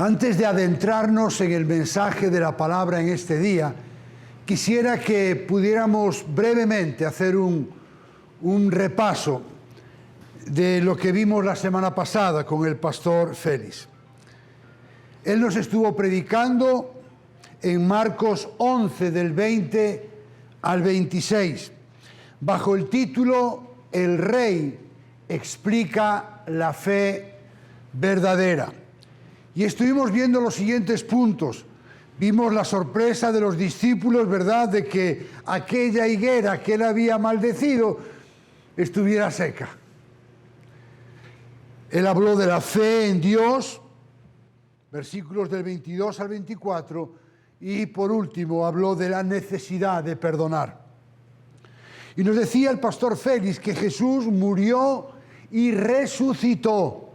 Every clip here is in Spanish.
Antes de adentrarnos en el mensaje de la palabra en este día, quisiera que pudiéramos brevemente hacer un repaso de lo que vimos la semana pasada con el pastor Félix. Él nos estuvo predicando en Marcos 11, del 20 al 26, bajo el título El Rey explica la fe verdadera. Y estuvimos viendo los siguientes puntos. Vimos la sorpresa de los discípulos, ¿verdad?, de que aquella higuera que él había maldecido estuviera seca. Él habló de la fe en Dios, versículos del 22 al 24, y por último habló de la necesidad de perdonar. Y nos decía el pastor Félix que Jesús murió y resucitó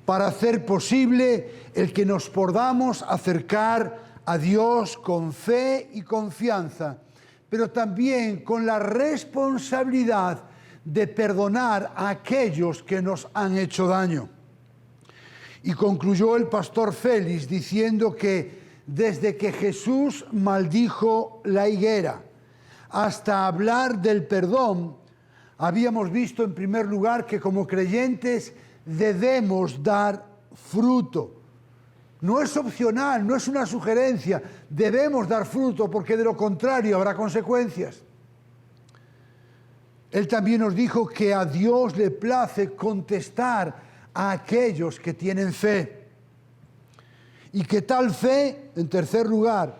para hacer posible el que nos podamos acercar a Dios con fe y confianza, pero también con la responsabilidad de perdonar a aquellos que nos han hecho daño. Y concluyó el pastor Félix diciendo que desde que Jesús maldijo la higuera hasta hablar del perdón, habíamos visto en primer lugar que como creyentes debemos dar fruto. No es opcional, no es una sugerencia, debemos dar fruto porque de lo contrario habrá consecuencias. Él también nos dijo que a Dios le place contestar a aquellos que tienen fe. Y que tal fe, en tercer lugar,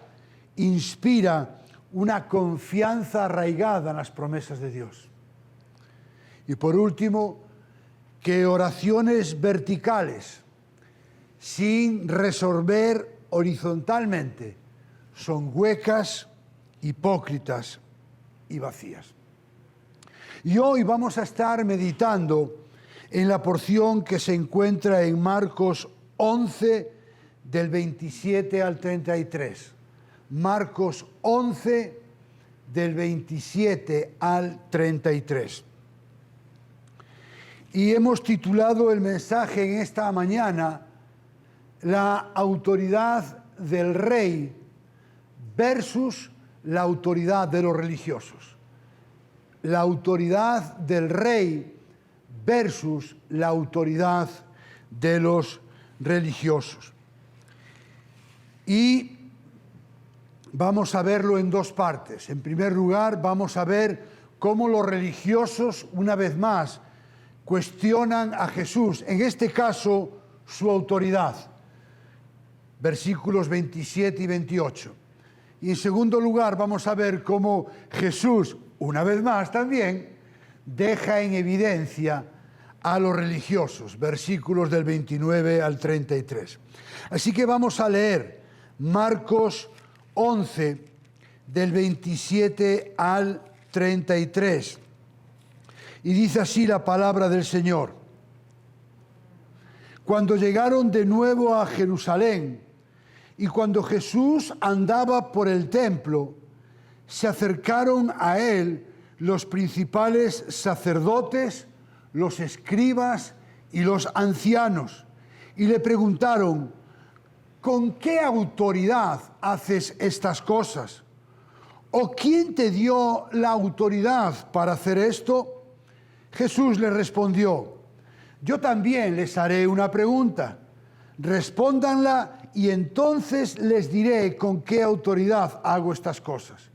inspira una confianza arraigada en las promesas de Dios. Y por último, que oraciones verticales, sin resolver horizontalmente, son huecas, hipócritas y vacías. Y hoy vamos a estar meditando en la porción que se encuentra en Marcos 11, del 27 al 33. Marcos 11, del 27 al 33. Y hemos titulado el mensaje en esta mañana la autoridad del rey versus la autoridad de los religiosos. La autoridad del rey versus la autoridad de los religiosos. Y vamos a verlo en dos partes. En primer lugar, vamos a ver cómo los religiosos, una vez más, cuestionan a Jesús, en este caso, su autoridad. Versículos 27 y 28. Y en segundo lugar, vamos a ver cómo Jesús, una vez más también, deja en evidencia a los religiosos. Versículos del 29 al 33. Así que vamos a leer Marcos 11, del 27 al 33. Y dice así la palabra del Señor. Cuando llegaron de nuevo a Jerusalén y cuando Jesús andaba por el templo, se acercaron a él los principales sacerdotes, los escribas y los ancianos, y le preguntaron: ¿con qué autoridad haces estas cosas? ¿O quién te dio la autoridad para hacer esto? Jesús le respondió: yo también les haré una pregunta. Respóndanla y entonces les diré con qué autoridad hago estas cosas.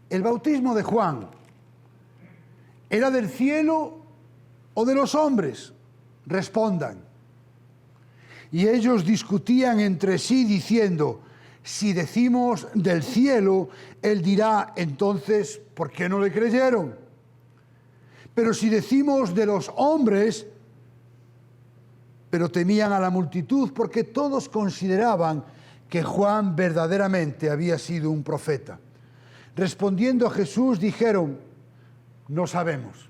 ¿El bautismo de Juan era del cielo o de los hombres? Respondan. Y ellos discutían entre sí diciendo: si decimos del cielo, él dirá, entonces, ¿por qué no le creyeron? Pero si decimos de los hombres, pero temían a la multitud porque todos consideraban que Juan verdaderamente había sido un profeta. Respondiendo a Jesús dijeron: no sabemos.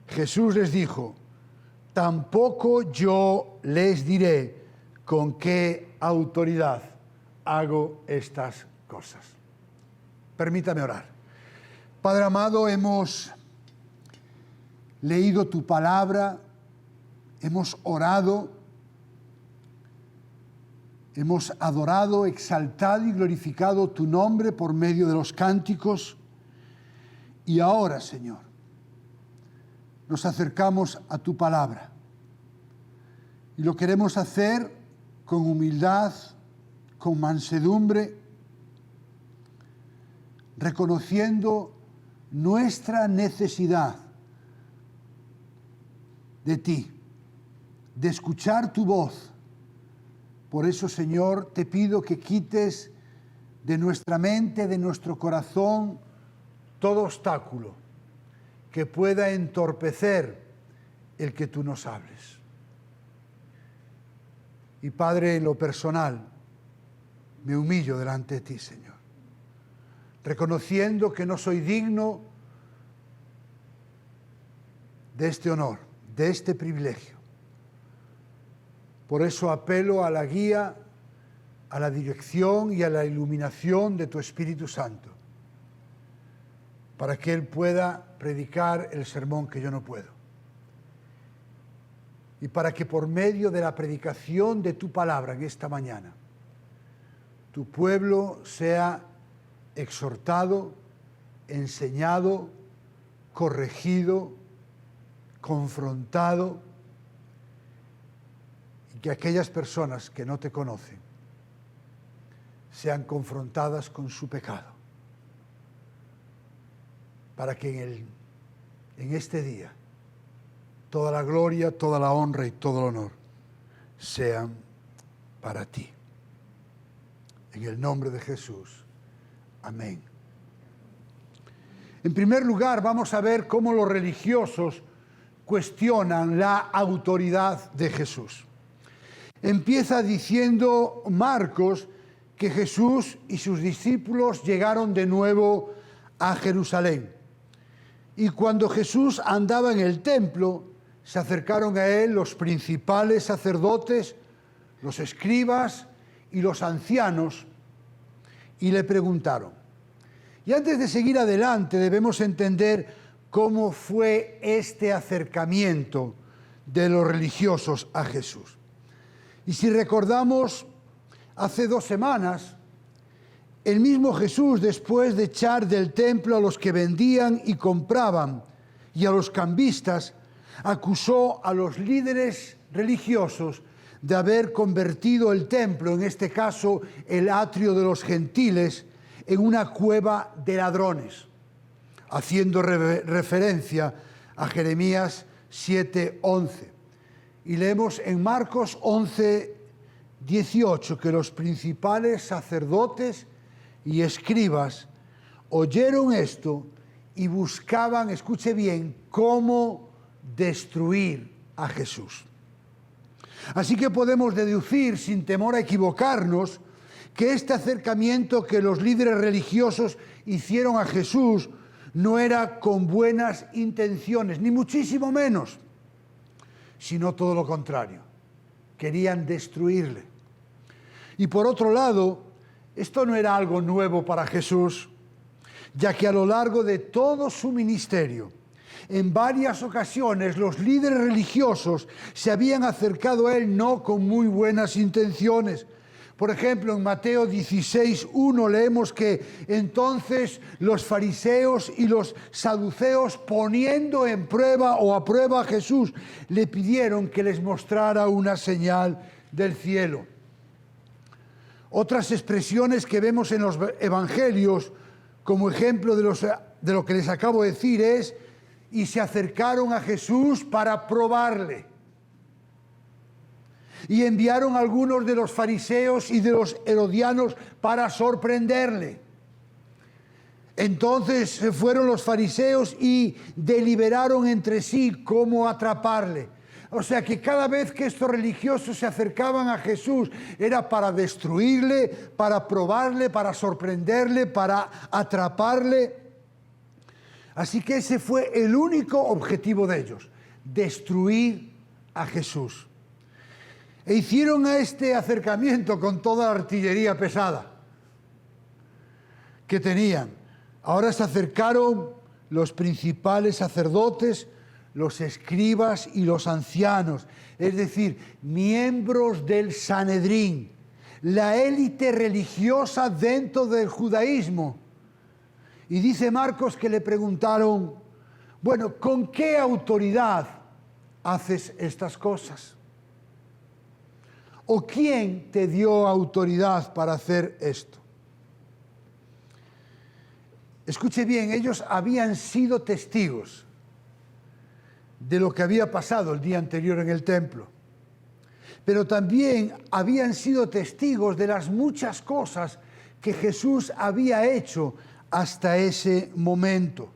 Jesús les dijo: tampoco yo les diré con qué autoridad hago estas cosas. Permítame orar. Padre amado, hemos leído tu palabra, hemos orado Hemos adorado, exaltado y glorificado tu nombre por medio de los cánticos. Y ahora, Señor, nos acercamos a tu palabra. Y lo queremos hacer con humildad, con mansedumbre, reconociendo nuestra necesidad de ti, de escuchar tu voz. Por eso, Señor, te pido que quites de nuestra mente, de nuestro corazón, todo obstáculo que pueda entorpecer el que tú nos hables. Y Padre, en lo personal, me humillo delante de ti, Señor, reconociendo que no soy digno de este honor, de este privilegio. Por eso apelo a la guía, a la dirección y a la iluminación de tu Espíritu Santo, para que Él pueda predicar el sermón que yo no puedo. Y para que por medio de la predicación de tu palabra en esta mañana, tu pueblo sea exhortado, enseñado, corregido, confrontado, y que aquellas personas que no te conocen sean confrontadas con su pecado, para que en este día toda la gloria, toda la honra y todo el honor sean para ti. En el nombre de Jesús. Amén. En primer lugar, vamos a ver cómo los religiosos cuestionan la autoridad de Jesús. Empieza diciendo Marcos que Jesús y sus discípulos llegaron de nuevo a Jerusalén. Y cuando Jesús andaba en el templo, se acercaron a él los principales sacerdotes, los escribas y los ancianos, y le preguntaron. Y antes de seguir adelante, debemos entender cómo fue este acercamiento de los religiosos a Jesús. Y si recordamos, hace 2 semanas, el mismo Jesús, después de echar del templo a los que vendían y compraban y a los cambistas, acusó a los líderes religiosos de haber convertido el templo, en este caso el atrio de los gentiles, en una cueva de ladrones, haciendo referencia a Jeremías 7:11. Y leemos en Marcos 11:18 que los principales sacerdotes y escribas oyeron esto y buscaban, escuche bien, cómo destruir a Jesús. Así que podemos deducir, sin temor a equivocarnos, que este acercamiento que los líderes religiosos hicieron a Jesús no era con buenas intenciones, ni muchísimo menos, sino todo lo contrario. Querían destruirle. Y por otro lado, esto no era algo nuevo para Jesús, ya que a lo largo de todo su ministerio, en varias ocasiones los líderes religiosos se habían acercado a él no con muy buenas intenciones. Por ejemplo, en Mateo 16:1 leemos que entonces los fariseos y los saduceos, poniendo en prueba o a prueba a Jesús, le pidieron que les mostrara una señal del cielo. Otras expresiones que vemos en los evangelios, como ejemplo de lo que les acabo de decir, es: y se acercaron a Jesús para probarle. Y enviaron a algunos de los fariseos y de los herodianos para sorprenderle. Entonces se fueron los fariseos y deliberaron entre sí cómo atraparle. O sea que cada vez que estos religiosos se acercaban a Jesús era para destruirle, para probarle, para sorprenderle, para atraparle. Así que ese fue el único objetivo de ellos: destruir a Jesús. E hicieron a este acercamiento con toda la artillería pesada que tenían. Ahora se acercaron los principales sacerdotes, los escribas y los ancianos, es decir, miembros del Sanedrín, la élite religiosa dentro del judaísmo. Y dice Marcos que le preguntaron, bueno, ¿con qué autoridad haces estas cosas? ¿O quién te dio autoridad para hacer esto? Escuche bien, ellos habían sido testigos de lo que había pasado el día anterior en el templo, pero también habían sido testigos de las muchas cosas que Jesús había hecho hasta ese momento.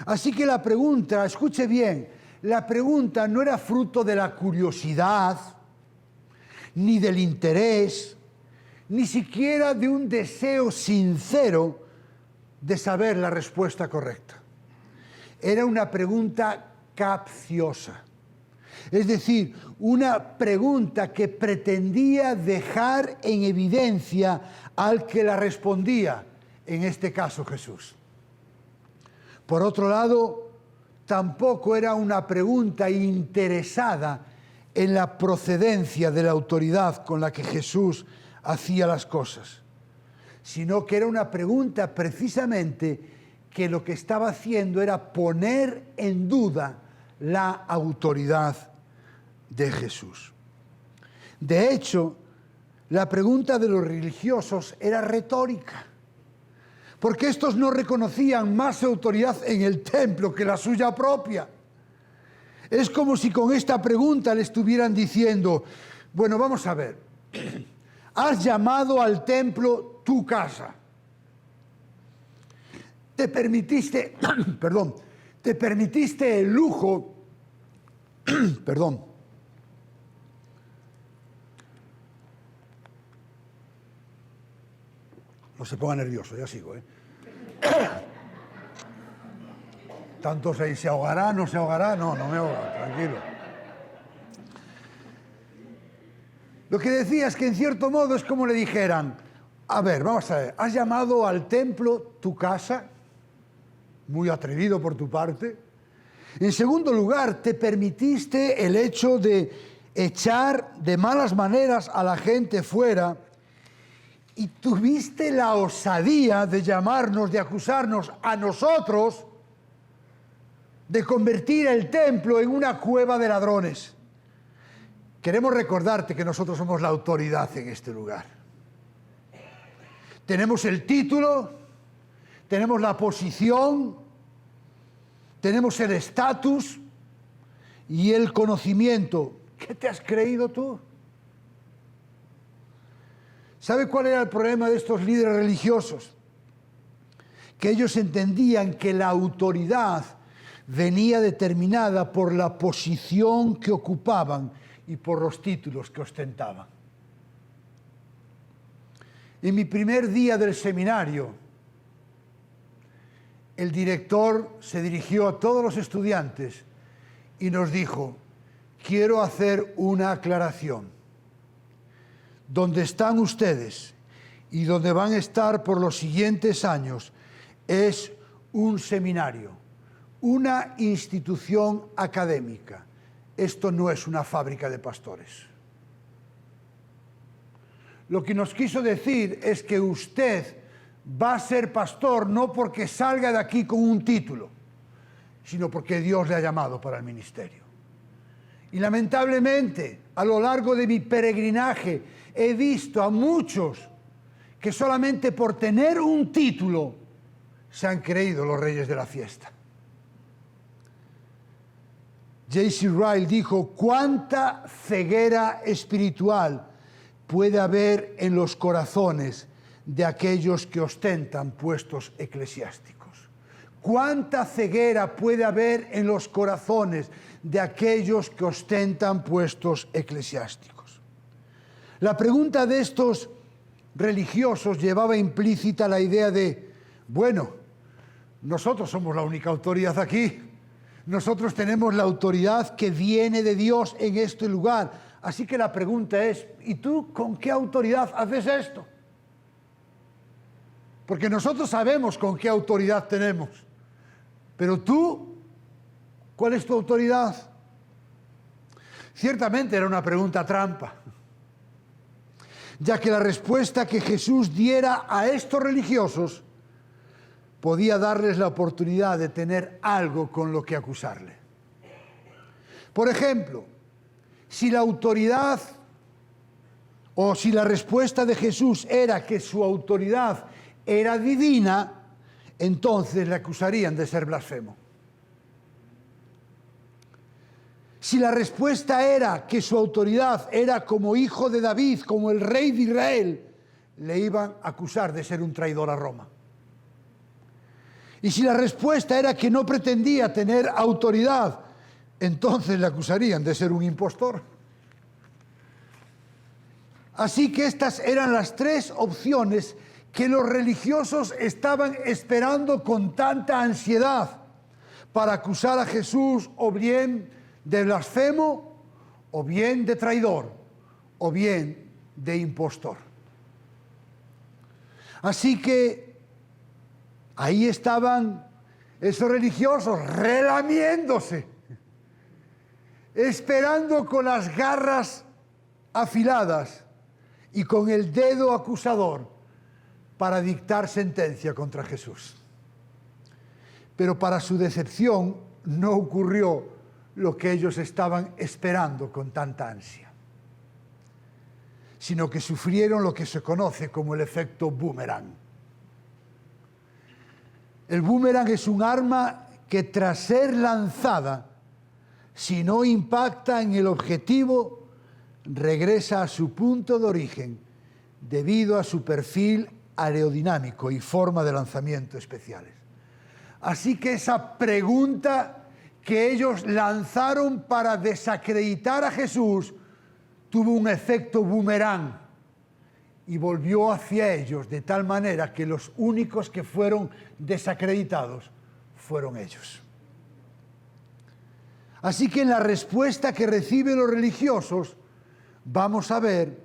Así que la pregunta, escuche bien, la pregunta no era fruto de la curiosidad, ni del interés, ni siquiera de un deseo sincero de saber la respuesta correcta. Era una pregunta capciosa. Es decir, una pregunta que pretendía dejar en evidencia al que la respondía, en este caso Jesús. Por otro lado, tampoco era una pregunta interesada en la procedencia de la autoridad con la que Jesús hacía las cosas, sino que era una pregunta precisamente que lo que estaba haciendo era poner en duda la autoridad de Jesús. De hecho, la pregunta de los religiosos era retórica, porque estos no reconocían más autoridad en el templo que la suya propia. Es como si con esta pregunta le estuvieran diciendo, bueno, vamos a ver, has llamado al templo tu casa. Te permitiste, te permitiste el lujo, no se ponga nervioso, ya sigo, Tanto se ahogará, no se ahogará, no me ahogo, tranquilo. Lo que decía es que en cierto modo es como le dijeran, a ver, vamos a ver, ¿has llamado al templo tu casa? Muy atrevido por tu parte. En segundo lugar, te permitiste el hecho de echar de malas maneras a la gente fuera y tuviste la osadía de llamarnos, de acusarnos a nosotros de convertir el templo en una cueva de ladrones. Queremos recordarte que nosotros somos la autoridad en este lugar. Tenemos el título, tenemos la posición, tenemos el estatus y el conocimiento. ¿Qué te has creído tú? ¿Sabe cuál era el problema de estos líderes religiosos? Que ellos entendían que la autoridad venía determinada por la posición que ocupaban y por los títulos que ostentaban. En mi primer día del seminario, el director se dirigió a todos los estudiantes y nos dijo, quiero hacer una aclaración. Donde están ustedes y donde van a estar por los siguientes años es un seminario, una institución académica. Esto no es una fábrica de pastores. Lo que nos quiso decir es que usted va a ser pastor no porque salga de aquí con un título, sino porque Dios le ha llamado para el ministerio. Y lamentablemente, a lo largo de mi peregrinaje, he visto a muchos que solamente por tener un título se han creído los reyes de la fiesta. J.C. Ryle dijo, ¿cuánta ceguera espiritual puede haber en los corazones de aquellos que ostentan puestos eclesiásticos? ¿Cuánta ceguera puede haber en los corazones de aquellos que ostentan puestos eclesiásticos? La pregunta de estos religiosos llevaba implícita la idea de, bueno, nosotros somos la única autoridad aquí. Nosotros tenemos la autoridad que viene de Dios en este lugar. Así que la pregunta es, ¿y tú con qué autoridad haces esto? Porque nosotros sabemos con qué autoridad tenemos. Pero tú, ¿cuál es tu autoridad? Ciertamente era una pregunta trampa. ya que la respuesta que Jesús diera a estos religiosos podía darles la oportunidad de tener algo con lo que acusarle. Por ejemplo, si la autoridad o si la respuesta de Jesús era que su autoridad era divina, entonces le acusarían de ser blasfemo. Si la respuesta era que su autoridad era como hijo de David, como el rey de Israel, le iban a acusar de ser un traidor a Roma. Y si la respuesta era que no pretendía tener autoridad, entonces le acusarían de ser un impostor. Así que estas eran las tres opciones que los religiosos estaban esperando con tanta ansiedad para acusar a Jesús o bien de blasfemo, o bien de traidor, o bien de impostor. Así que ahí estaban esos religiosos relamiéndose, esperando con las garras afiladas y con el dedo acusador para dictar sentencia contra Jesús. Pero para su decepción no ocurrió lo que ellos estaban esperando con tanta ansia, sino que sufrieron lo que se conoce como el efecto boomerang. El boomerang es un arma que tras ser lanzada, si no impacta en el objetivo, regresa a su punto de origen debido a su perfil aerodinámico y forma de lanzamiento especiales. Así que esa pregunta que ellos lanzaron para desacreditar a Jesús tuvo un efecto boomerang y volvió hacia ellos de tal manera que los únicos que fueron desacreditados fueron ellos. Así que en la respuesta que reciben los religiosos vamos a ver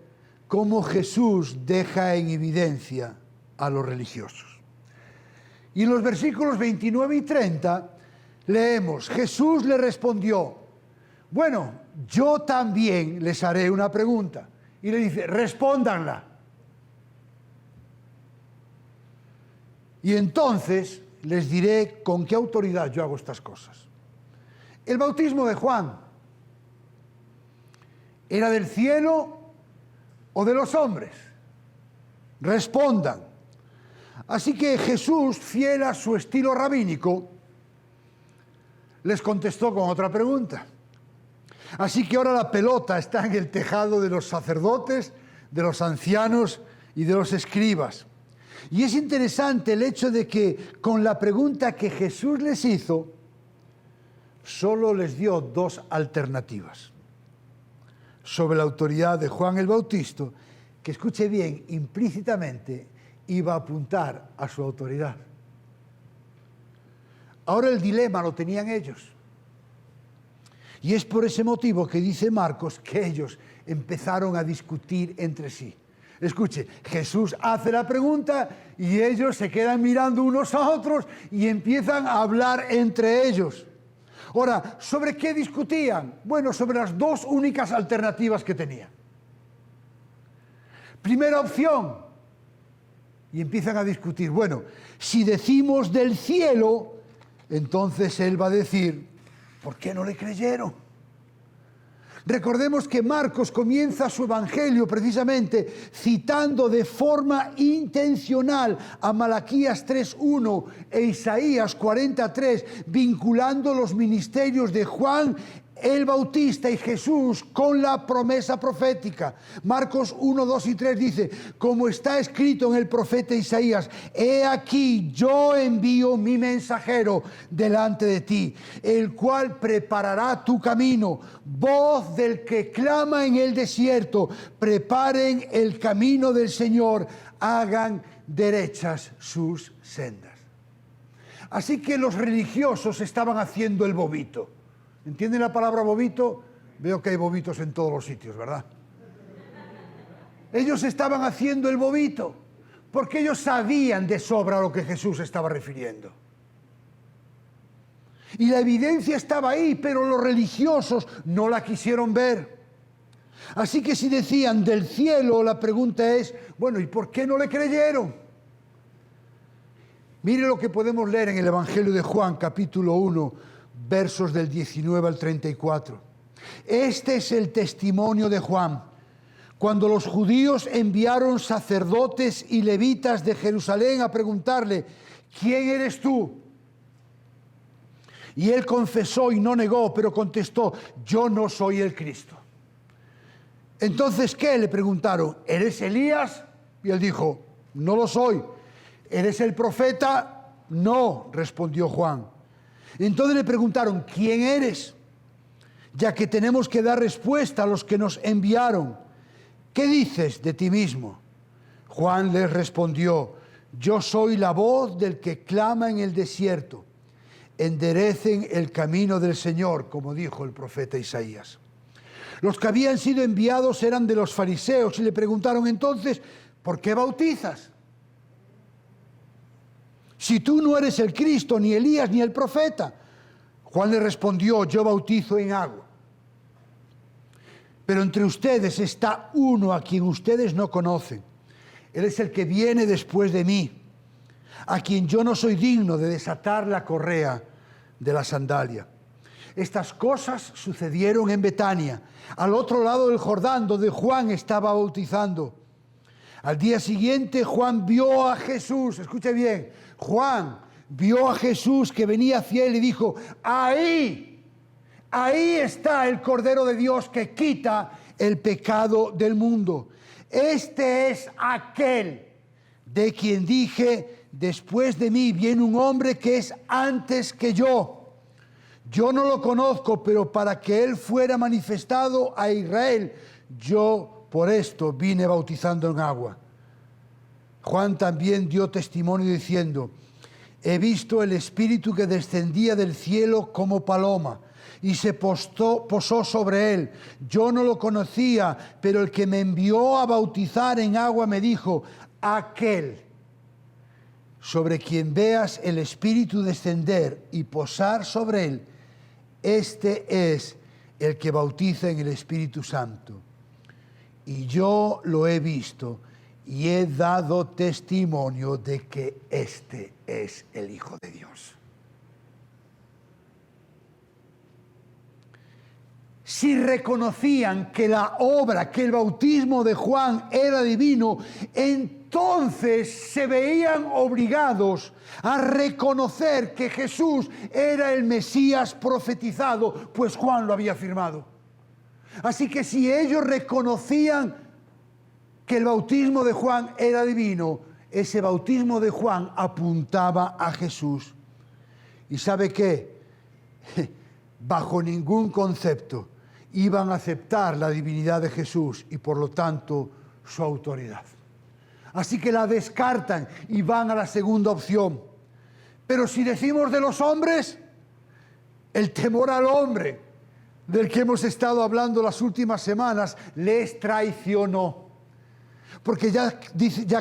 cómo Jesús deja en evidencia a los religiosos. Y en los versículos 29 y 30 leemos: Jesús le respondió, bueno, yo también les haré una pregunta. Y le dice, respóndanla. Y entonces les diré con qué autoridad yo hago estas cosas. El bautismo de Juan, ¿era del cielo o de los hombres? Respondan. Así que Jesús, fiel a su estilo rabínico, les contestó con otra pregunta. Así que ahora la pelota está en el tejado de los sacerdotes, de los ancianos y de los escribas. Y es interesante el hecho de que con la pregunta que Jesús les hizo, solo les dio dos alternativas. Sobre la autoridad de Juan el Bautista, que escuche bien, implícitamente iba a apuntar a su autoridad. Ahora el dilema lo tenían ellos. Y es por ese motivo que dice Marcos que ellos empezaron a discutir entre sí. Escuche, Jesús hace la pregunta y ellos se quedan mirando unos a otros y empiezan a hablar entre ellos. Ahora, ¿sobre qué discutían? Bueno, sobre las dos únicas alternativas que tenían. Primera opción, y empiezan a discutir, bueno, si decimos del cielo, entonces él va a decir, ¿por qué no le creyeron? Recordemos que Marcos comienza su evangelio precisamente citando de forma intencional a Malaquías 3:1 e Isaías 43, vinculando los ministerios de Juan el Bautista y Jesús con la promesa profética. Marcos 1, 2 y 3 dice, como está escrito en el profeta Isaías, he aquí yo envío mi mensajero delante de ti, el cual preparará tu camino, voz del que clama en el desierto, preparen el camino del Señor, hagan derechas sus sendas. Así que los religiosos estaban haciendo el bobito. ¿Entienden la palabra bobito? Veo que hay bobitos en todos los sitios, ¿verdad? Ellos estaban haciendo el bobito, porque ellos sabían de sobra a lo que Jesús estaba refiriendo. Y la evidencia estaba ahí, pero los religiosos no la quisieron ver. Así que si decían del cielo, la pregunta es, bueno, ¿y por qué no le creyeron? Mire lo que podemos leer en el Evangelio de Juan, capítulo 1, versos del 19 al 34. Este es el testimonio de Juan. Cuando los judíos enviaron sacerdotes y levitas de Jerusalén a preguntarle, ¿quién eres tú? Y él confesó y no negó, pero contestó, yo no soy el Cristo. Entonces, ¿qué? Le preguntaron, ¿eres Elías? Y él dijo, no lo soy. ¿Eres el profeta? No, respondió Juan. Entonces le preguntaron, ¿quién eres? Ya que tenemos que dar respuesta a los que nos enviaron. ¿Qué dices de ti mismo? Juan les respondió, yo soy la voz del que clama en el desierto. Enderecen el camino del Señor, como dijo el profeta Isaías. Los que habían sido enviados eran de los fariseos y le preguntaron entonces, ¿por qué bautizas? Si tú no eres el Cristo, ni Elías, ni el profeta. Juan le respondió, yo bautizo en agua. Pero entre ustedes está uno a quien ustedes no conocen. Él es el que viene después de mí, a quien yo no soy digno de desatar la correa de la sandalia. Estas cosas sucedieron en Betania, al otro lado del Jordán, donde Juan estaba bautizando. Al día siguiente Juan vio a Jesús, escuche bien, Juan vio a Jesús que venía hacia él y dijo, ahí está el Cordero de Dios que quita el pecado del mundo. Este es aquel de quien dije, después de mí viene un hombre que es antes que yo. Yo no lo conozco, pero para que él fuera manifestado a Israel, yo por esto vine bautizando en agua. Juan también dio testimonio diciendo, he visto el Espíritu que descendía del cielo como paloma y se posó sobre él. Yo no lo conocía, pero el que me envió a bautizar en agua me dijo, aquel sobre quien veas el Espíritu descender y posar sobre él, este es el que bautiza en el Espíritu Santo. Y yo lo he visto y he dado testimonio de que este es el Hijo de Dios. Si reconocían que la obra, que el bautismo de Juan era divino, entonces se veían obligados a reconocer que Jesús era el Mesías profetizado, pues Juan lo había afirmado. Así que si ellos reconocían que el bautismo de Juan era divino, ese bautismo de Juan apuntaba a Jesús. ¿Y sabe qué? Bajo ningún concepto iban a aceptar la divinidad de Jesús y por lo tanto su autoridad. Así que la descartan y van a la segunda opción. Pero si decimos de los hombres, el temor al hombre, del que hemos estado hablando las últimas semanas, les traicionó. Porque ya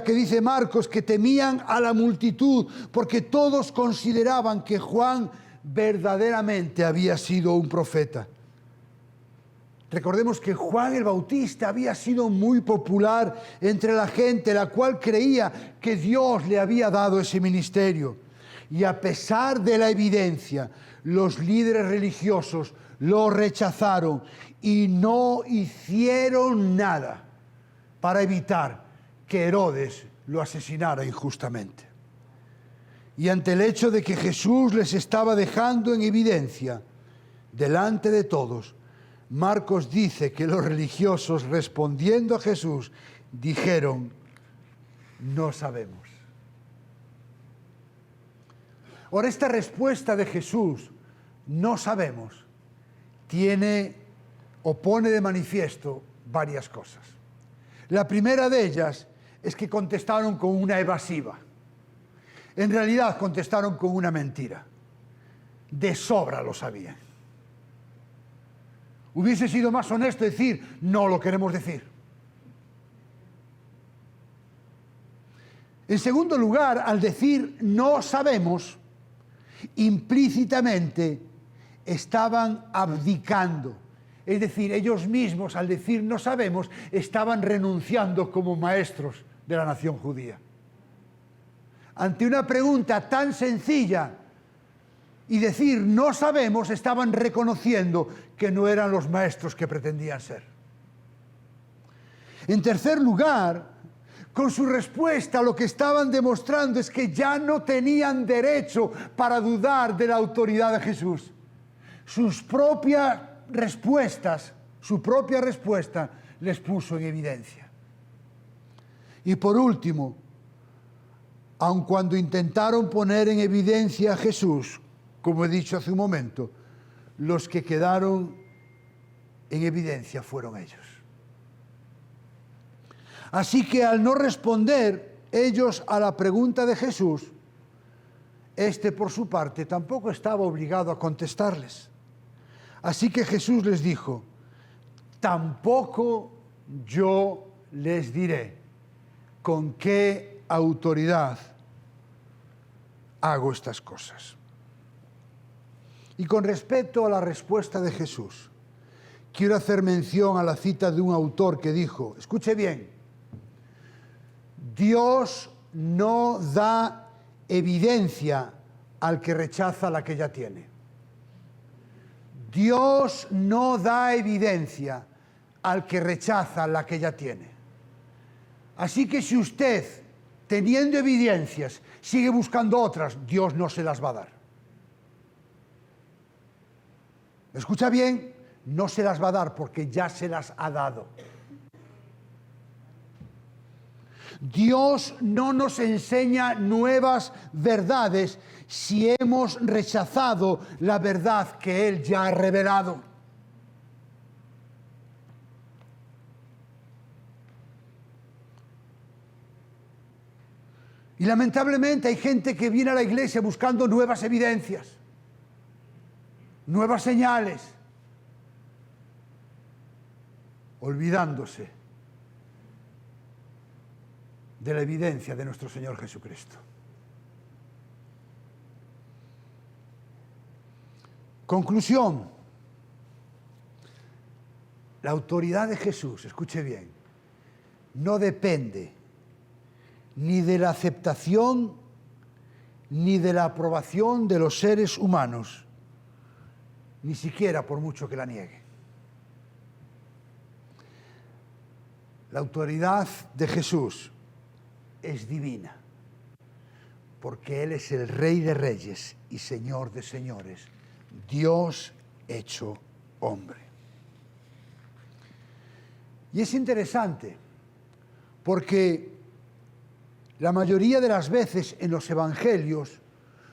que dice Marcos que temían a la multitud, porque todos consideraban que Juan verdaderamente había sido un profeta. Recordemos que Juan el Bautista había sido muy popular entre la gente, la cual creía que Dios le había dado ese ministerio. Y a pesar de la evidencia, los líderes religiosos lo rechazaron y no hicieron nada para evitar que Herodes lo asesinara injustamente. Y ante el hecho de que Jesús les estaba dejando en evidencia delante de todos, Marcos dice que los religiosos, respondiendo a Jesús, dijeron, no sabemos. Ahora, esta respuesta de Jesús, no sabemos, tiene o pone de manifiesto varias cosas. La primera de ellas es que contestaron con una evasiva. En realidad contestaron con una mentira. De sobra lo sabían. Hubiese sido más honesto decir, no lo queremos decir. En segundo lugar, al decir no sabemos, implícitamente estaban abdicando, Es decir, ellos mismos, al decir no sabemos, estaban renunciando como maestros de la nación judía. Ante una pregunta tan sencilla y decir no sabemos, estaban reconociendo que no eran los maestros que pretendían ser. En tercer lugar, con su respuesta lo que estaban demostrando es que ya no tenían derecho para dudar de la autoridad de Jesús. Su propia respuesta les puso en evidencia. Y por último, aun cuando intentaron poner en evidencia a Jesús, como he dicho hace un momento, los que quedaron en evidencia fueron ellos. Así que al no responder ellos a la pregunta de Jesús, este por su parte tampoco estaba obligado a contestarles. Así que Jesús les dijo, tampoco yo les diré con qué autoridad hago estas cosas. Y con respecto a la respuesta de Jesús, quiero hacer mención a la cita de un autor que dijo, escuche bien, Dios no da evidencia al que rechaza la que ya tiene. Dios no da evidencia al que rechaza la que ya tiene. Así que si usted, teniendo evidencias, sigue buscando otras, Dios no se las va a dar. ¿Me escucha bien? No se las va a dar porque ya se las ha dado. Dios no nos enseña nuevas verdades si hemos rechazado la verdad que Él ya ha revelado. Y lamentablemente hay gente que viene a la iglesia buscando nuevas evidencias, nuevas señales, olvidándose de la evidencia de nuestro Señor Jesucristo. Conclusión. La autoridad de Jesús, escuche bien, no depende ni de la aceptación ni de la aprobación de los seres humanos, ni siquiera por mucho que la niegue. La autoridad de Jesús es divina, porque Él es el Rey de Reyes y Señor de Señores, Dios hecho hombre. Y es interesante, porque la mayoría de las veces en los evangelios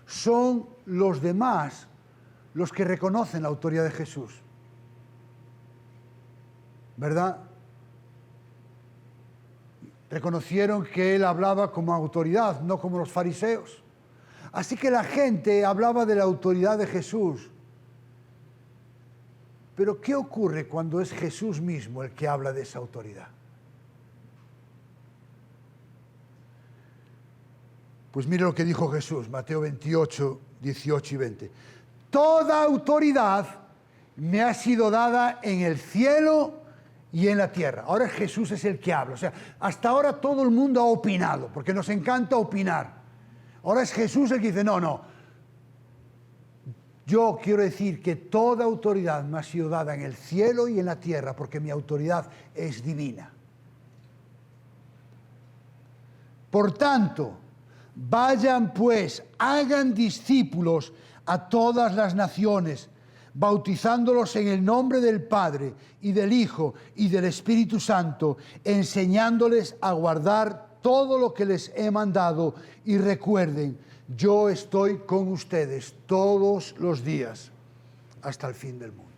son los demás los que reconocen la autoridad de Jesús, ¿verdad? Reconocieron que Él hablaba como autoridad, no como los fariseos. Así que la gente hablaba de la autoridad de Jesús. Pero ¿qué ocurre cuando es Jesús mismo el que habla de esa autoridad? Pues mire lo que dijo Jesús, Mateo 28, 18 y 20. Toda autoridad me ha sido dada en el cielo y en la tierra. Ahora Jesús es el que habla. O sea, hasta ahora todo el mundo ha opinado, porque nos encanta opinar. Ahora es Jesús el que dice, no. Yo quiero decir que toda autoridad me ha sido dada en el cielo y en la tierra, porque mi autoridad es divina. Por tanto, vayan pues, hagan discípulos a todas las naciones, bautizándolos en el nombre del Padre y del Hijo y del Espíritu Santo, enseñándoles a guardar todo lo que les he mandado, y recuerden, yo estoy con ustedes todos los días hasta el fin del mundo.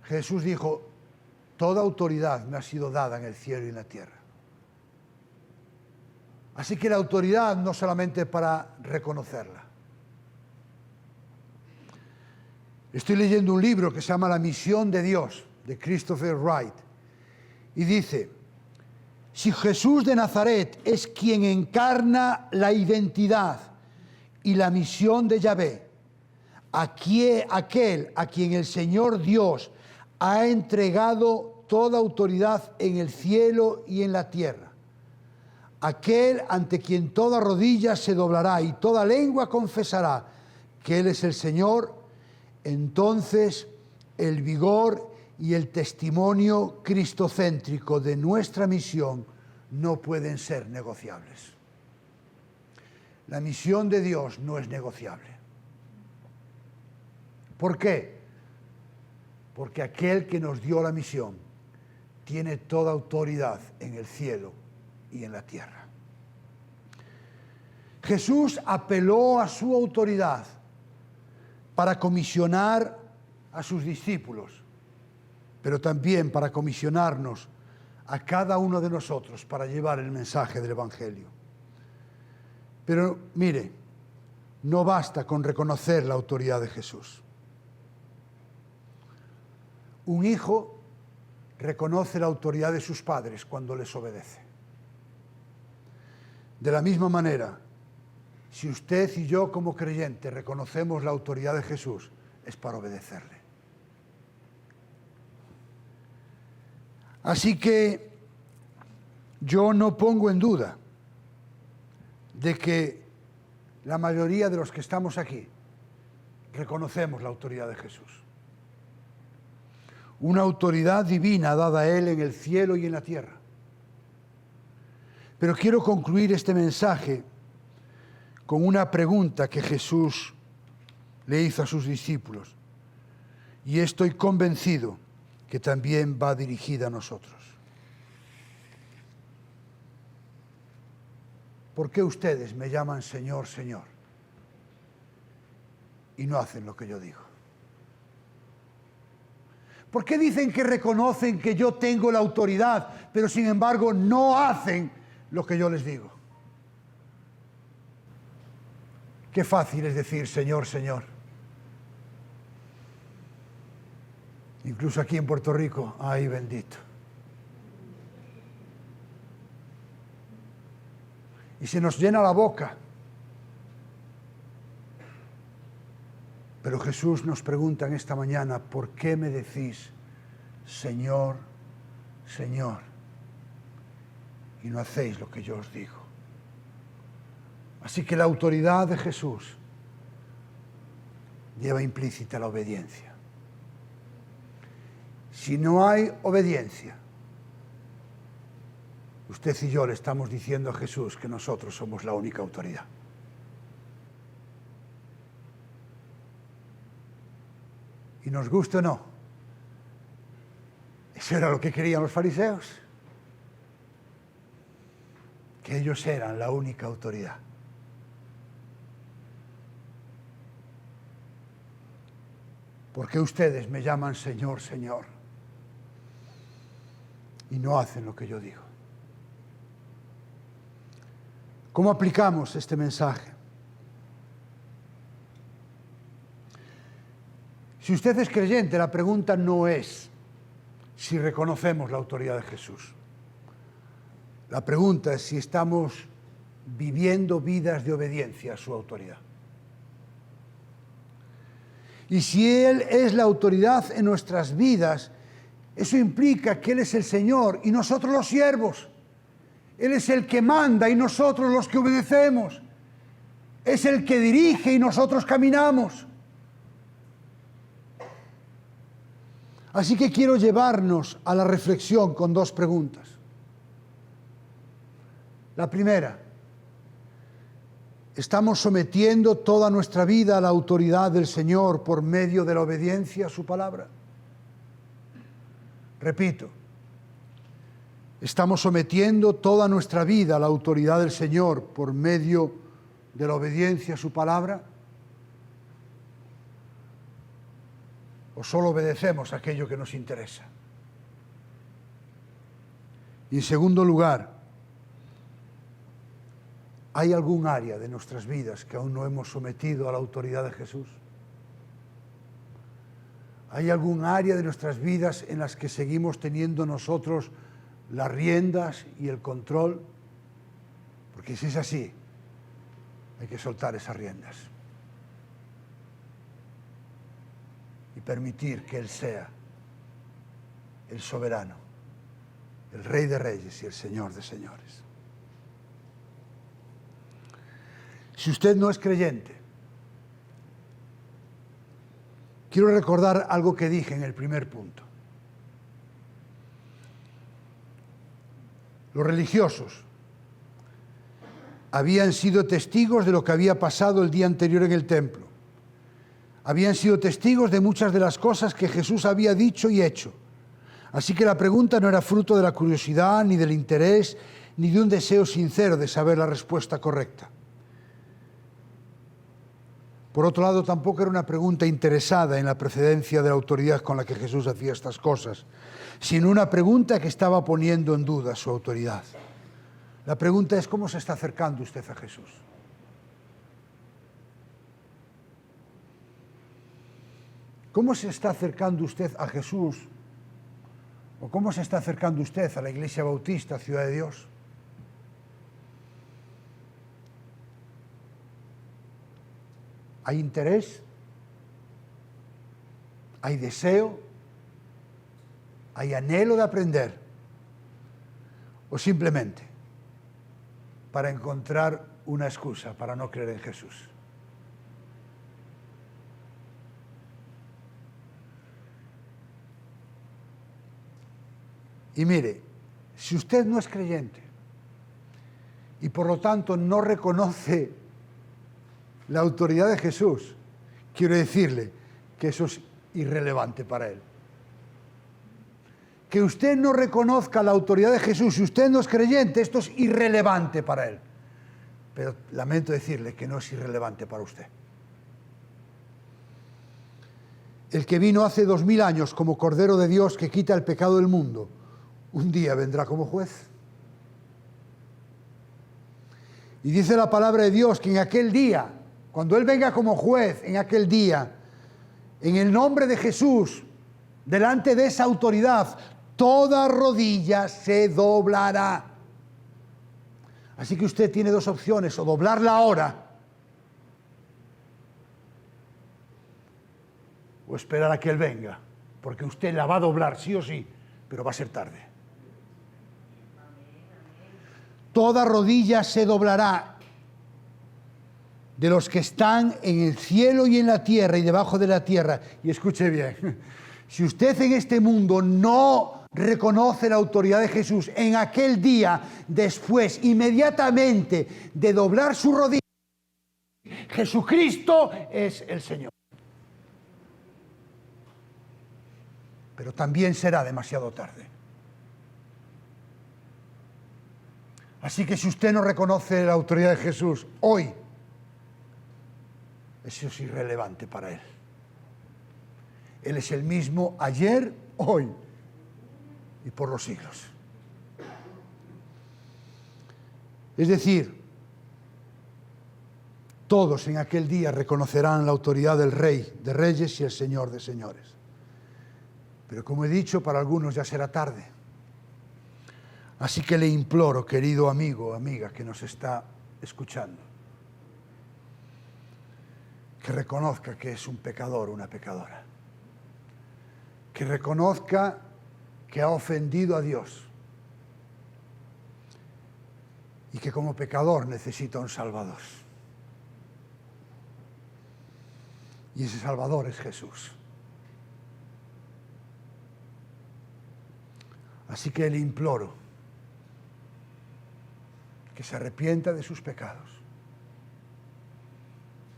Jesús dijo, toda autoridad me ha sido dada en el cielo y en la tierra. Así que la autoridad no solamente para reconocerla. Estoy leyendo un libro que se llama La misión de Dios, de Christopher Wright, y dice, si Jesús de Nazaret es quien encarna la identidad y la misión de Yahvé, aquel a quien el Señor Dios ha entregado toda autoridad en el cielo y en la tierra, aquel ante quien toda rodilla se doblará y toda lengua confesará que Él es el Señor, entonces el vigor y el testimonio cristocéntrico de nuestra misión no pueden ser negociables. La misión de Dios no es negociable. ¿Por qué? Porque aquel que nos dio la misión tiene toda autoridad en el cielo y en la tierra. Jesús apeló a su autoridad para comisionar a sus discípulos, pero también para comisionarnos a cada uno de nosotros para llevar el mensaje del Evangelio. Pero mire, no basta con reconocer la autoridad de Jesús. Un hijo reconoce la autoridad de sus padres cuando les obedece. De la misma manera, si usted y yo como creyentes reconocemos la autoridad de Jesús, es para obedecerle. Así que yo no pongo en duda de que la mayoría de los que estamos aquí reconocemos la autoridad de Jesús. Una autoridad divina dada a Él en el cielo y en la tierra. Pero quiero concluir este mensaje con una pregunta que Jesús le hizo a sus discípulos. Y estoy convencido que también va dirigida a nosotros. ¿Por qué ustedes me llaman Señor, Señor? Y no hacen lo que yo digo. ¿Por qué dicen que reconocen que yo tengo la autoridad, pero sin embargo no hacen lo que yo les digo? Qué fácil es decir Señor, Señor. Incluso aquí en Puerto Rico, ay bendito. Y se nos llena la boca. Pero Jesús nos pregunta en esta mañana, ¿por qué me decís Señor, Señor? Y no hacéis lo que yo os digo. Así que la autoridad de Jesús lleva implícita la obediencia. Si no hay obediencia, usted y yo le estamos diciendo a Jesús que nosotros somos la única autoridad. Y nos guste o no, eso era lo que querían los fariseos, que ellos eran la única autoridad. ¿Por qué ustedes me llaman Señor, Señor? Y no hacen lo que yo digo. ¿Cómo aplicamos este mensaje? Si usted es creyente, la pregunta no es si reconocemos la autoridad de Jesús. La pregunta es si estamos viviendo vidas de obediencia a su autoridad. Y si Él es la autoridad en nuestras vidas, eso implica que Él es el Señor y nosotros los siervos. Él es el que manda y nosotros los que obedecemos. Es el que dirige y nosotros caminamos. Así que quiero llevarnos a la reflexión con dos preguntas. La primera, ¿estamos sometiendo toda nuestra vida a la autoridad del Señor por medio de la obediencia a su palabra? Repito, ¿estamos sometiendo toda nuestra vida a la autoridad del Señor por medio de la obediencia a su palabra? ¿O solo obedecemos aquello que nos interesa? Y en segundo lugar, ¿hay algún área de nuestras vidas que aún no hemos sometido a la autoridad de Jesús? ¿Hay algún área de nuestras vidas en las que seguimos teniendo nosotros las riendas y el control? Porque si es así, hay que soltar esas riendas. y permitir que Él sea el soberano, el Rey de Reyes y el Señor de Señores. Si usted no es creyente, quiero recordar algo que dije en el primer punto. Los religiosos habían sido testigos de lo que había pasado el día anterior en el templo. Habían sido testigos de muchas de las cosas que Jesús había dicho y hecho. Así que la pregunta no era fruto de la curiosidad, ni del interés, ni de un deseo sincero de saber la respuesta correcta. Por otro lado, tampoco era una pregunta interesada en la precedencia de la autoridad con la que Jesús hacía estas cosas, sino una pregunta que estaba poniendo en duda su autoridad. La pregunta es: ¿cómo se está acercando usted a Jesús? ¿Cómo se está acercando usted a Jesús? ¿O cómo se está acercando usted a la Iglesia Bautista, Ciudad de Dios? ¿Hay interés? ¿Hay deseo? ¿Hay anhelo de aprender? ¿O simplemente para encontrar una excusa para no creer en Jesús? Y mire, si usted no es creyente y por lo tanto no reconoce la autoridad de Jesús, quiero decirle que eso es irrelevante para Él. Que usted no reconozca la autoridad de Jesús, si usted no es creyente, esto es irrelevante para Él. Pero lamento decirle que no es irrelevante para usted. El que vino hace 2000 años como Cordero de Dios que quita el pecado del mundo, un día vendrá como juez. Y dice la palabra de Dios que en aquel día, cuando Él venga como juez, en aquel día, en el nombre de Jesús, delante de esa autoridad, toda rodilla se doblará. Así que usted tiene dos opciones: o doblarla ahora, o esperar a que Él venga, porque usted la va a doblar sí o sí, pero va a ser tarde. Toda rodilla se doblará, de los que están en el cielo y en la tierra y debajo de la tierra. Y escuche bien, si usted en este mundo no reconoce la autoridad de Jesús, en aquel día, después, inmediatamente de doblar su rodilla, Jesucristo es el Señor. Pero también será demasiado tarde. Así que si usted no reconoce la autoridad de Jesús hoy, eso es irrelevante para Él. Él es el mismo ayer, hoy y por los siglos. Es decir, todos en aquel día reconocerán la autoridad del Rey de Reyes y el Señor de Señores. Pero como he dicho, para algunos ya será tarde. Así que le imploro, querido amigo o amiga que nos está escuchando, que reconozca que es un pecador o una pecadora. Que reconozca que ha ofendido a Dios y que como pecador necesita un Salvador. Y ese Salvador es Jesús. Así que le imploro que se arrepienta de sus pecados,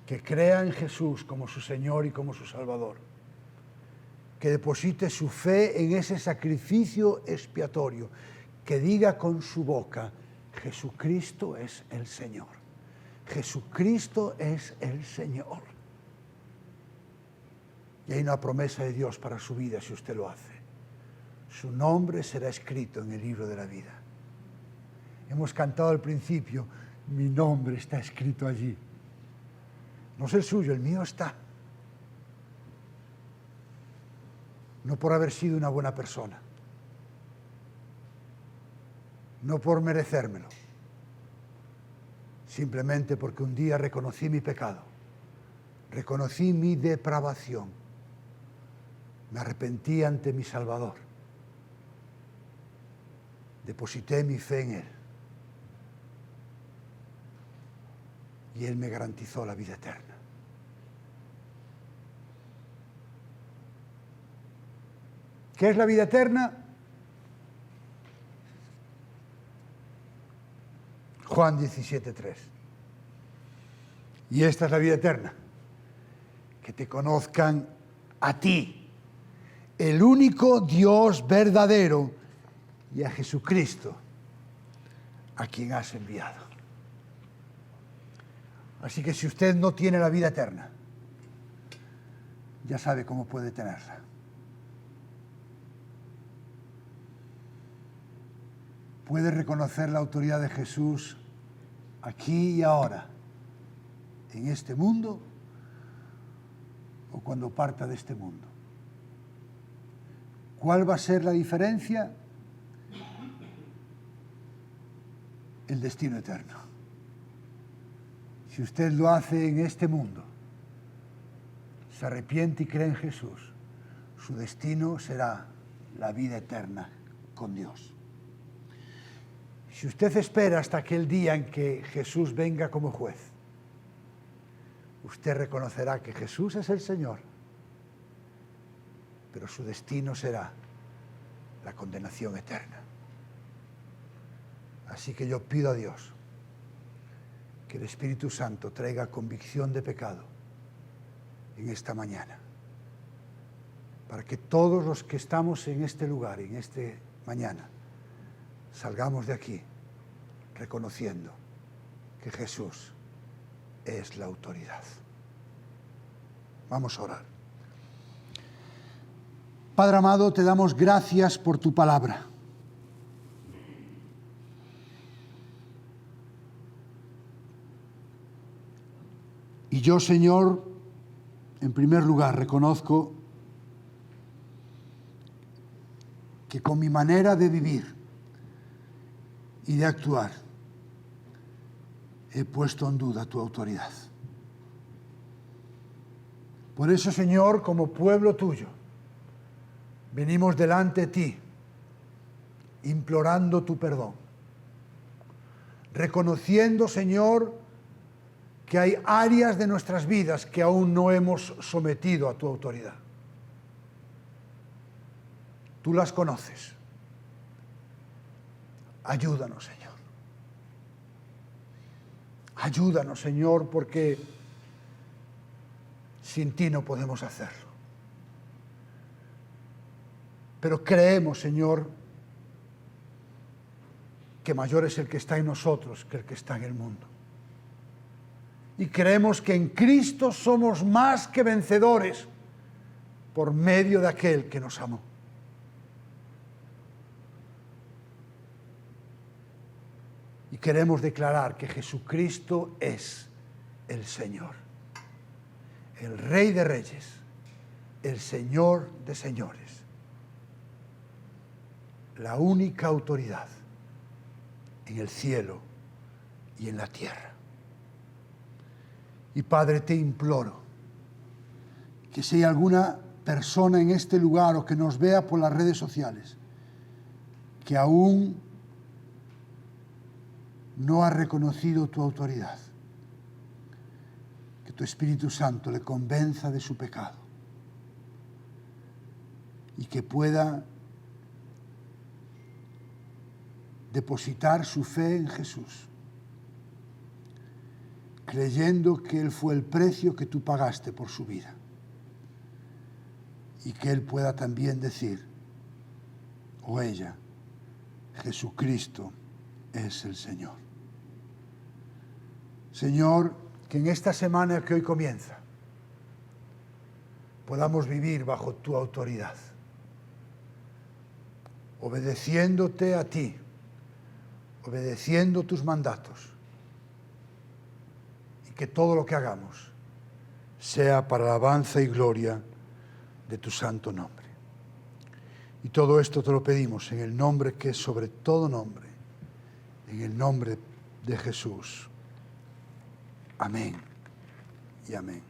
que crea en Jesús como su Señor y como su Salvador, que deposite su fe en ese sacrificio expiatorio, que diga con su boca: Jesucristo es el Señor. Jesucristo es el Señor. Y hay una promesa de Dios para su vida si usted lo hace. Su nombre será escrito en el libro de la vida. Hemos cantado al principio: mi nombre está escrito allí. No es el suyo, el mío está. No por haber sido una buena persona, no por merecérmelo, simplemente porque un día reconocí mi pecado, reconocí mi depravación, Me arrepentí ante mi Salvador. Deposité mi fe en Él. Y Él me garantizó la vida eterna. ¿Qué es la vida eterna? Juan 17:3. Y esta es la vida eterna. Que te conozcan a ti, el único Dios verdadero, y a Jesucristo, a quien has enviado. Así que si usted no tiene la vida eterna, ya sabe cómo puede tenerla. Puede reconocer la autoridad de Jesús aquí y ahora, en este mundo, o cuando parta de este mundo. ¿Cuál va a ser la diferencia? El destino eterno. Si usted lo hace en este mundo, se arrepiente y cree en Jesús, su destino será la vida eterna con Dios. Si usted espera hasta aquel día en que Jesús venga como juez, usted reconocerá que Jesús es el Señor, pero su destino será la condenación eterna. Así que yo pido a Dios que el Espíritu Santo traiga convicción de pecado en esta mañana, para que todos los que estamos en este lugar, en esta mañana, salgamos de aquí reconociendo que Jesús es la autoridad. Vamos a orar. Padre amado, te damos gracias por tu palabra. Y yo, Señor, en primer lugar reconozco que con mi manera de vivir y de actuar he puesto en duda tu autoridad. Por eso, Señor, como pueblo tuyo, venimos delante de ti, implorando tu perdón, reconociendo, Señor, que hay áreas de nuestras vidas que aún no hemos sometido a tu autoridad. Tú las conoces. Ayúdanos, Señor. Ayúdanos, Señor, porque sin ti no podemos hacerlo. Pero creemos, Señor, que mayor es el que está en nosotros que el que está en el mundo. Y creemos que en Cristo somos más que vencedores por medio de aquel que nos amó. Y queremos declarar que Jesucristo es el Señor, el Rey de Reyes, el Señor de Señores, la única autoridad en el cielo y en la tierra. Y Padre, te imploro que si hay alguna persona en este lugar o que nos vea por las redes sociales que aún no ha reconocido tu autoridad, que tu Espíritu Santo le convenza de su pecado y que pueda depositar su fe en Jesús, creyendo que Él fue el precio que tú pagaste por su vida, y que Él pueda también decir, o ella, Jesucristo es el Señor. Señor, que en esta semana que hoy comienza podamos vivir bajo tu autoridad, obedeciéndote a ti, obedeciendo tus mandatos, y que todo lo que hagamos sea para alabanza y gloria de tu santo nombre. Y todo esto te lo pedimos en el nombre que es sobre todo nombre, en el nombre de Jesús. Amén y amén.